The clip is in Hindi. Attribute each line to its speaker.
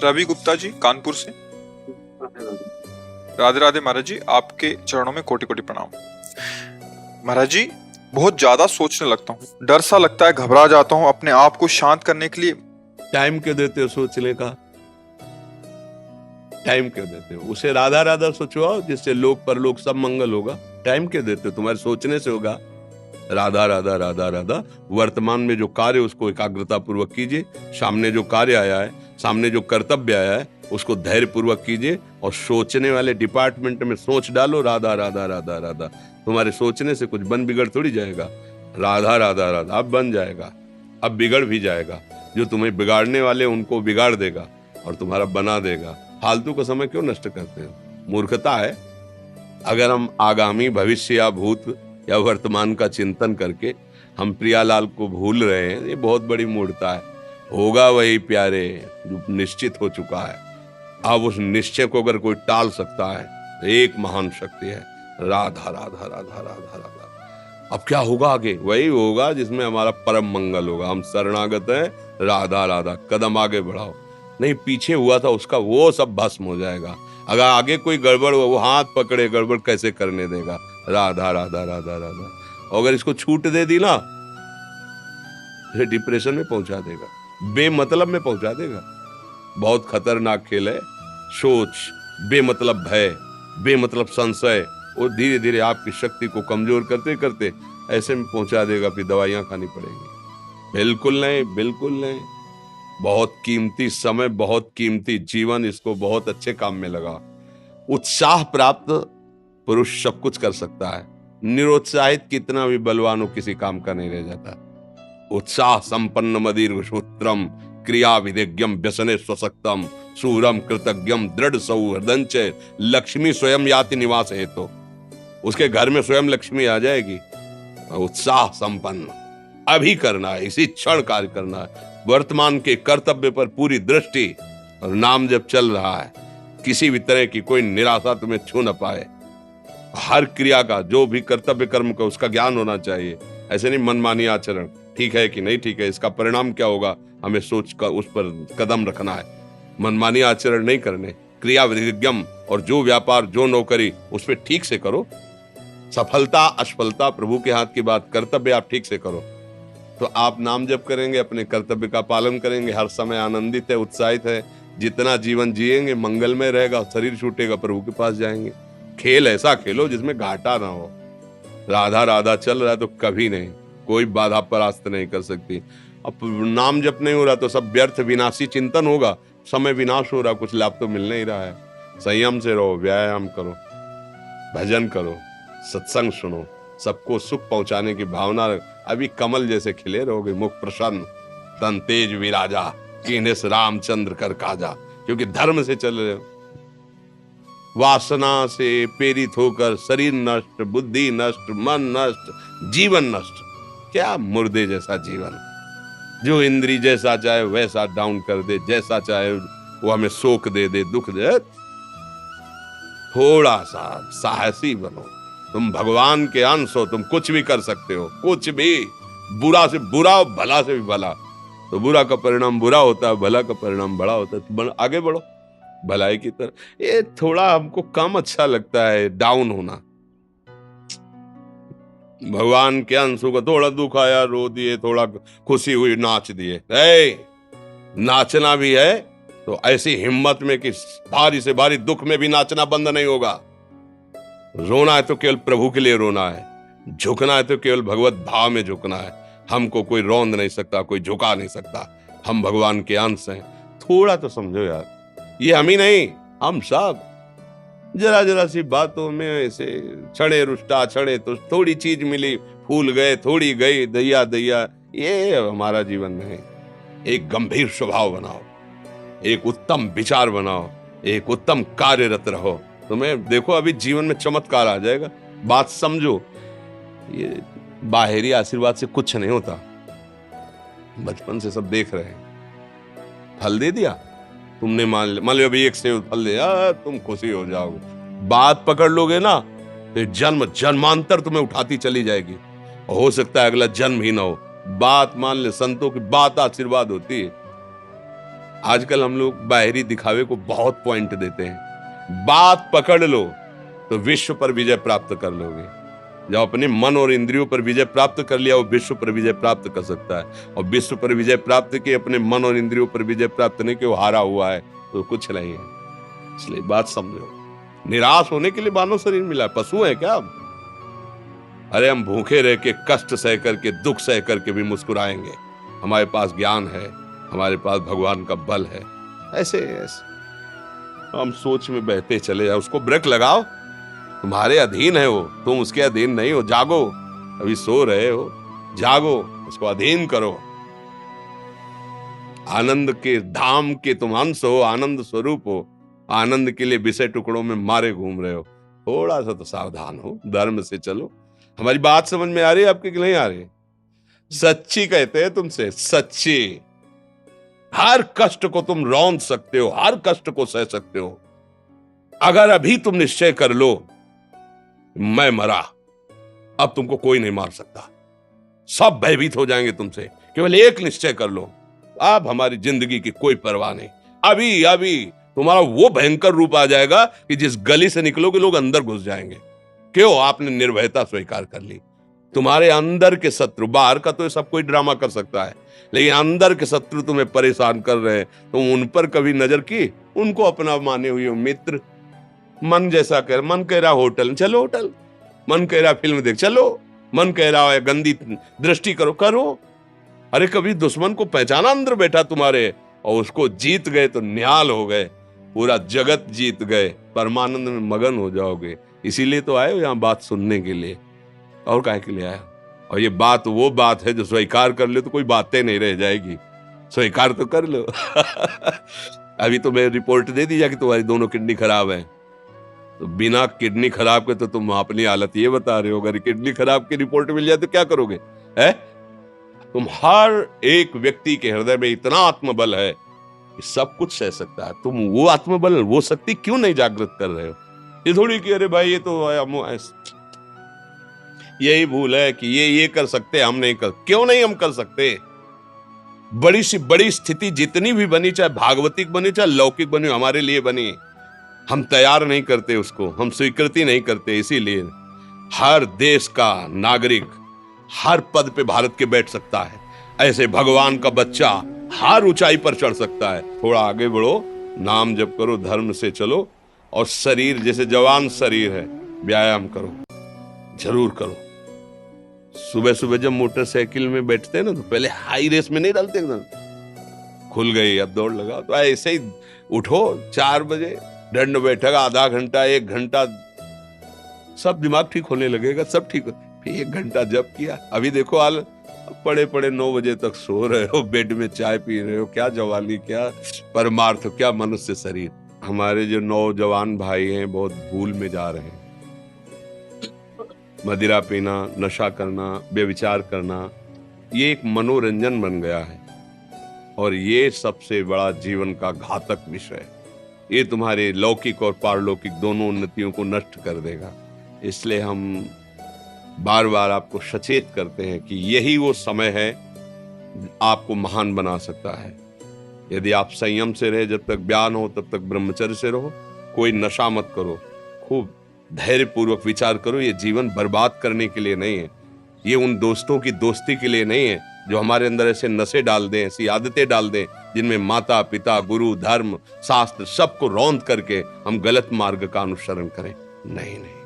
Speaker 1: रवि गुप्ता जी कानपुर से। राधे राधे महाराज जी, आपके चरणों में कोटि कोटि प्रणाम। महाराज जी, बहुत ज्यादा सोचने लगता हूँ, डर सा लगता है, घबरा जाता हूँ। अपने आप को शांत करने के लिए
Speaker 2: टाइम क्यों देते हो सोचने का? टाइम क्यों देते हो? उसे राधा राधा सोचवाओ, जिससे लोक परलोक सब मंगल होगा। टाइम क्यों देते हो? तुम्हारे सोचने से होगा। राधा राधा राधा राधा। वर्तमान में जो कार्य उसको एकाग्रता पूर्वक कीजिए। सामने जो कार्य आया है, सामने जो कर्तव्य आया है, उसको धैर्य पूर्वक कीजिए। और सोचने वाले डिपार्टमेंट में सोच डालो राधा राधा राधा राधा। तुम्हारे सोचने से कुछ बन बिगड़ थोड़ी जाएगा। राधा राधा राधा अब बन जाएगा, अब बिगड़ भी जाएगा। जो तुम्हें बिगाड़ने वाले उनको बिगाड़ देगा और तुम्हारा बना देगा। फालतू का समय क्यों नष्ट करते हो? मूर्खता है। अगर हम आगामी भविष्य या भूत या वर्तमान का चिंतन करके हम प्रियालाल को भूल रहे हैं, ये बहुत बड़ी मूर्खता है। होगा वही प्यारे जो निश्चित हो चुका है। अब उस निश्चय को अगर कोई टाल सकता है तो एक महान शक्ति है, राधा राधा राधा राधा राधा। अब क्या होगा आगे? वही होगा जिसमें हमारा परम मंगल होगा। हम शरणागत हैं, राधा राधा। कदम आगे बढ़ाओ। नहीं, पीछे हुआ था उसका वो सब भस्म हो जाएगा। अगर आगे कोई गड़बड़ हो, वो हाथ पकड़े गड़बड़ कैसे करने देगा? राधा राधा राधा राधा। अगर इसको छूट दे दी ना, फिर डिप्रेशन में पहुंचा देगा, बेमतलब में पहुंचा देगा। बहुत खतरनाक खेल है। सोच, बेमतलब भय, बेमतलब संशय, वो धीरे धीरे आपकी शक्ति को कमजोर करते करते ऐसे में पहुंचा देगा, फिर दवाइयां खानी पड़ेंगी। बिल्कुल नहीं, बिल्कुल नहीं। बहुत कीमती समय, बहुत कीमती जीवन, इसको बहुत अच्छे काम में लगा। उत्साह प्राप्त पुरुष सब कुछ कर सकता है। निरुत्साहित कितना भी बलवान हो, किसी काम का नहीं रह जाता। उत्साह संपन्न मदीर्घ सूत्रम क्रिया विधिज्ञम व्यसने स्वसक्तम सूरम कृतज्ञम दृढ़ सौहृदंच लक्ष्मी स्वयं याति निवास हेतु। उसके घर में स्वयं लक्ष्मी आ जाएगी। उत्साह संपन्न अभी करना है, इसी क्षण कार्य करना है। वर्तमान के कर्तव्य पर पूरी दृष्टि और नाम जब चल रहा है, किसी भी तरह की कोई निराशा तुम्हें छू न पाए। हर क्रिया का, जो भी कर्तव्य कर्म का, उसका ज्ञान होना चाहिए। ऐसे नहीं मनमानी आचरण, ठीक है कि नहीं ठीक है, इसका परिणाम क्या होगा, हमें सोच कर उस पर कदम रखना है। मनमानी आचरण नहीं करने। क्रिया विधिज्ञम, और जो व्यापार जो नौकरी उस पर ठीक से करो। सफलता असफलता प्रभु के हाथ की बात, कर्तव्य आप ठीक से करो तो आप नाम जप करेंगे, अपने कर्तव्य का पालन करेंगे, हर समय आनंदित है, उत्साहित है। जितना जीवन जिएंगे मंगलमय रहेगा। शरीर छूटेगा, प्रभु के पास जाएंगे। खेल ऐसा खेलो जिसमें घाटा ना हो। राधा राधा चल रहा है तो कभी नहीं, कोई बाधा परास्त नहीं कर सकती। अब नाम जप नहीं हो रहा तो सब व्यर्थ विनाशी चिंतन होगा। समय विनाश हो रहा, कुछ लाभ तो मिल नहीं रहा है। संयम से रहो, व्यायाम करो, भजन करो, सत्संग सुनो, सबको सुख पहुंचाने की भावना। अभी कमल जैसे खिले रहोगे, मुख प्रसन्न, तन तेज विराजा, कीन्हिस रामचंद्र कर काजा। क्योंकि धर्म से चल रहे हो। वासना से प्रेरित होकर शरीर नष्ट, बुद्धि नष्ट, मन नष्ट, जीवन नष्ट। क्या मुर्दे जैसा जीवन, जो इंद्री जैसा चाहे वैसा डाउन कर दे, जैसा चाहे वो हमें शोक दे दे, दुख दे। थोड़ा सा साहसी बनो। तुम भगवान के अंश हो, तुम कुछ भी कर सकते हो, कुछ भी। बुरा से बुरा, भला से भी भला। तो बुरा का परिणाम बुरा होता है, भला का परिणाम बड़ा होता है। तो आगे बढ़ो भलाई की तरफ। ये थोड़ा हमको कम अच्छा लगता है डाउन होना। भगवान के अंशों का थोड़ा दुख आया रो दिए, थोड़ा खुशी हुई नाच दिए। नाचना भी है तो ऐसी हिम्मत में कि भारी से भारी दुख में भी नाचना बंद नहीं होगा। रोना है तो केवल प्रभु के लिए रोना है, झुकना है तो केवल भगवत भाव में झुकना है। हमको कोई रौंद नहीं सकता, कोई झुका नहीं सकता। हम भगवान के अंश हैं। थोड़ा तो समझो यार, ये हम ही नहीं, हम सब जरा जरा सी बातों में ऐसे छड़े रुष्टा, छड़े तो थोड़ी चीज मिली, फूल गए, थोड़ी गई, दैया दैया। ये हमारा जीवन नहीं। एक गंभीर स्वभाव बनाओ, एक उत्तम विचार बनाओ, एक उत्तम कार्यरत रहो। तुम्हें देखो अभी जीवन में चमत्कार आ जाएगा। बात समझो, ये बाहरी आशीर्वाद से कुछ नहीं होता। बचपन से सब देख रहे हैं। फल दे दिया तुमने, मान लो अभी एक सेब फल दिया, तुम खुशी हो जाओगे। बात पकड़ लोगे ना तो जन्म जन्मांतर तुम्हें उठाती चली जाएगी। हो सकता है अगला जन्म ही ना हो। बात मान ले, संतों की बात आशीर्वाद होती है। आजकल हम लोग बाहरी दिखावे को बहुत पॉइंट देते हैं। बात पकड़ लो तो विश्व पर विजय प्राप्त कर लोगे। जब अपने मन और इंद्रियों पर विजय प्राप्त कर लिया, वो विश्व पर विजय प्राप्त कर सकता है। और विश्व पर विजय प्राप्त किए, अपने मन और इंद्रियों पर विजय प्राप्त नहीं कि वो हारा हुआ है तो कुछ नहीं है। इसलिए बात समझो, निराश होने के लिए मानव शरीर मिला, पशु है क्या? अरे हम भूखे रह के, कष्ट सह करके, दुख सह करके भी मुस्कुराएंगे। हमारे पास ज्ञान है, हमारे पास भगवान का बल है। ऐसे हम सोच में बहते चले जाओ, उसको ब्रेक लगाओ। तुम्हारे अधीन है वो, तुम उसके अधीन नहीं हो। जागो, अभी सो रहे हो, जागो, उसको अधीन करो। आनंद के धाम के तुम अंश हो, आनंद स्वरूप हो। आनंद के लिए विषय टुकड़ों में मारे घूम रहे हो। थोड़ा सा तो सावधान हो, धर्म से चलो। हमारी बात समझ में आ रही है आपके कि नहीं आ रही? सच्ची कहते हैं तुमसे, सच्ची। हर कष्ट को तुम रौंद सकते हो, हर कष्ट को सह सकते हो। अगर अभी तुम निश्चय कर लो मैं मरा, अब तुमको कोई नहीं मार सकता। सब भयभीत हो जाएंगे तुमसे। केवल एक निश्चय कर लो, अब हमारी जिंदगी की कोई परवाह नहीं। अभी अभी तुम्हारा वो भयंकर रूप आ जाएगा कि जिस गली से निकलोगे लोग अंदर घुस जाएंगे। क्यों? आपने निर्भयता स्वीकार कर ली। तुम्हारे अंदर के शत्रु, बाहर का तो सब कोई ड्रामा कर सकता है, लेकिन अंदर के शत्रु तुम्हें परेशान कर रहे हैं। तुम उन पर कभी नजर की? उनको अपना माने हुए मित्र। मन जैसा कर, मन कह रहा होटल चलो होटल, मन कह रहा फिल्म देख चलो, मन कह रहा है गंदी दृष्टि करो करो। अरे कभी दुश्मन को पहचाना अंदर बैठा तुम्हारे, और उसको जीत गए तो निहाल हो गए, पूरा जगत जीत गए, परमानंद में मगन हो जाओगे। इसीलिए तो आए हो यहाँ बात सुनने के लिए, और काहे के लिए आया? और ये बात वो बात है जो स्वीकार कर ले तो कोई बातें नहीं रह जाएगी। स्वीकार तो कर लो। अभी तो मैं रिपोर्ट दे दी कि तुम्हारी दोनों किडनी खराब है, तो बिना किडनी खराब के तो तुम अपनी हालत ये बता रहे हो। अगर किडनी खराब की रिपोर्ट मिल जाए तो क्या करोगे? है तुम हर एक व्यक्ति के हृदय में इतना आत्मबल है कि सब कुछ सह सकता है। तुम वो आत्मबल, वो शक्ति क्यों नहीं जागृत कर रहे हो? ये थोड़ी कि अरे भाई ये तो यही भूल है कि ये कर सकते, हम नहीं कर। क्यों नहीं हम कर सकते? बड़ी सी बड़ी स्थिति जितनी भी बनी, चाहे भागवतिक बनी चाहे लौकिक बनी, हमारे लिए बनी, हम तैयार नहीं करते उसको, हम स्वीकृति नहीं करते। इसीलिए हर देश का नागरिक हर पद पे भारत के बैठ सकता है। ऐसे भगवान का बच्चा हर ऊंचाई पर चढ़ सकता है। थोड़ा आगे बढ़ो, नाम जप करो, धर्म से चलो, और शरीर जैसे जवान शरीर है, व्यायाम करो, जरूर करो। सुबह सुबह जब मोटरसाइकिल में बैठते हैं ना, तो पहले हाई रेस में नहीं डालते, एकदम खुल गई अब दौड़ लगा, तो ऐसे ही उठो 4 बजे, दंड बैठक आधा घंटा 1 घंटा, सब दिमाग ठीक होने लगेगा, सब ठीक हो। फिर 1 घंटा जप किया। अभी देखो हाल, पड़े पड़े 9 बजे तक सो रहे हो, बेड में चाय पी रहे हो। क्या जवानी, क्या परमार्थ, क्या मनुष्य शरीर। हमारे जो नौजवान भाई हैं बहुत भूल में जा रहे हैं। मदिरा पीना, नशा करना, व्यभिचार करना, ये एक मनोरंजन बन गया है, और ये सबसे बड़ा जीवन का घातक विषय है। ये तुम्हारे लौकिक और पारलौकिक दोनों उन्नतियों को नष्ट कर देगा। इसलिए हम बार बार आपको सचेत करते हैं कि यही वो समय है आपको महान बना सकता है। यदि आप संयम से रहे, जब तक ज्ञान हो तब तक ब्रह्मचर्य से रहो, कोई नशा मत करो, खूब धैर्य पूर्वक विचार करो। ये जीवन बर्बाद करने के लिए नहीं है, ये उन दोस्तों की दोस्ती के लिए नहीं है जो हमारे अंदर ऐसे नशे डाल दें, ऐसी आदतें डाल दें जिनमें माता पिता, गुरु, धर्म, शास्त्र सबको रौंद करके हम गलत मार्ग का अनुसरण करें। नहीं नहीं,